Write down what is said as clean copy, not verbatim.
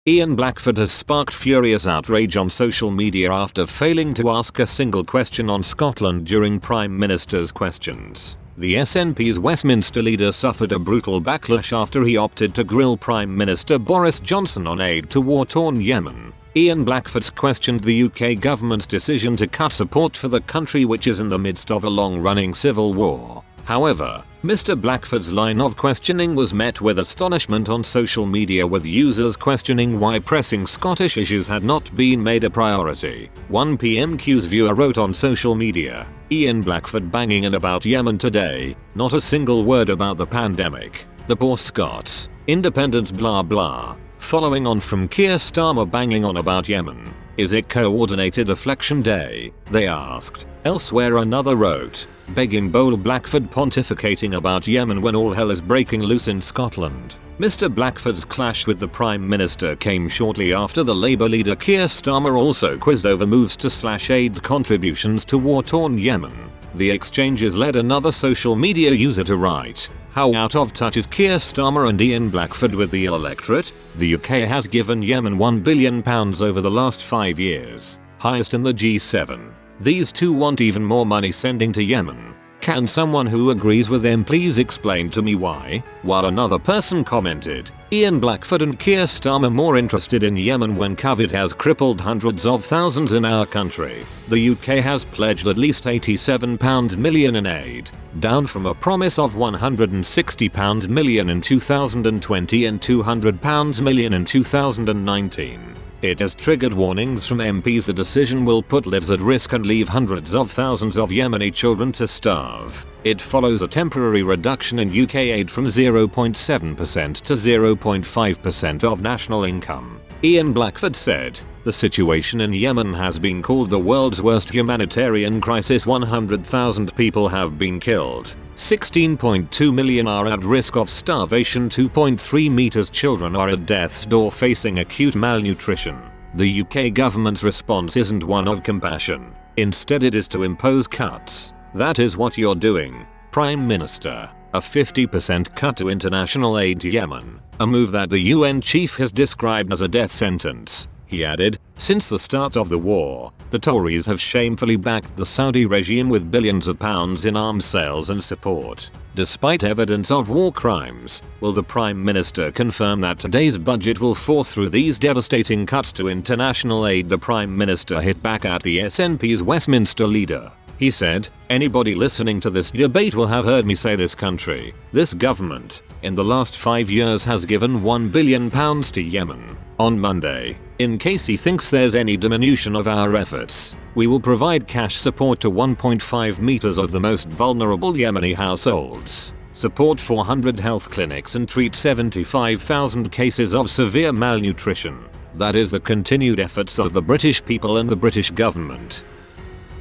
Ian Blackford has sparked furious outrage on social media after failing to ask a single question on Scotland during Prime Minister's questions. The SNP's Westminster leader suffered a brutal backlash after he opted to grill Prime Minister Boris Johnson on aid to war-torn Yemen. Ian Blackford questioned the UK government's decision to cut support for the country, which is in the midst of a long-running civil war. However, Mr. Blackford's line of questioning was met with astonishment on social media, with users questioning why pressing Scottish issues had not been made a priority. One PMQ's viewer wrote on social media, "Ian Blackford banging in about Yemen today, not a single word about the pandemic. The poor Scots, independence blah blah." Following on from Keir Starmer banging on about Yemen, "Is it coordinated afflection day?" they asked. Elsewhere another wrote, "Begging bowl Blackford pontificating about Yemen when all hell is breaking loose in Scotland." Mr. Blackford's clash with the Prime Minister came shortly after the Labour leader Keir Starmer also quizzed over moves to slash aid contributions to war-torn Yemen. The exchanges led another social media user to write, "How out of touch is Keir Starmer and Ian Blackford with the electorate? The UK has given Yemen £1 billion over the last 5 years, highest in the G7. These two want even more money sending to Yemen. Can someone who agrees with them please explain to me why?" While another person commented, "Ian Blackford and Keir Starmer more interested in Yemen when COVID has crippled hundreds of thousands in our country. The UK has pledged at least £87 million in aid, down from a promise of £160 million in 2020 and £200 million in 2019. It has triggered warnings from MPs the decision will put lives at risk and leave hundreds of thousands of Yemeni children to starve. It follows a temporary reduction in UK aid from 0.7% to 0.5% of national income." Ian Blackford said, "The situation in Yemen has been called the world's worst humanitarian crisis. 100,000 people have been killed. 16.2 million are at risk of starvation. 2.3 million children are at death's door facing acute malnutrition. The UK government's response isn't one of compassion. Instead it is to impose cuts. That is what you're doing, Prime Minister. A 50% cut to international aid to Yemen, a move that the UN chief has described as a death sentence." He added, "Since the start of the war, the Tories have shamefully backed the Saudi regime with billions of pounds in arms sales and support. Despite evidence of war crimes, will the Prime Minister confirm that today's budget will force through these devastating cuts to international aid?" The Prime Minister hit back at the SNP's Westminster leader. He said, "Anybody listening to this debate will have heard me say this country, this government, in the last 5 years has given £1 billion to Yemen. On Monday, in case he thinks there's any diminution of our efforts, we will provide cash support to 1.5 meters of the most vulnerable Yemeni households, support 400 health clinics and treat 75,000 cases of severe malnutrition. That is the continued efforts of the British people and the British government."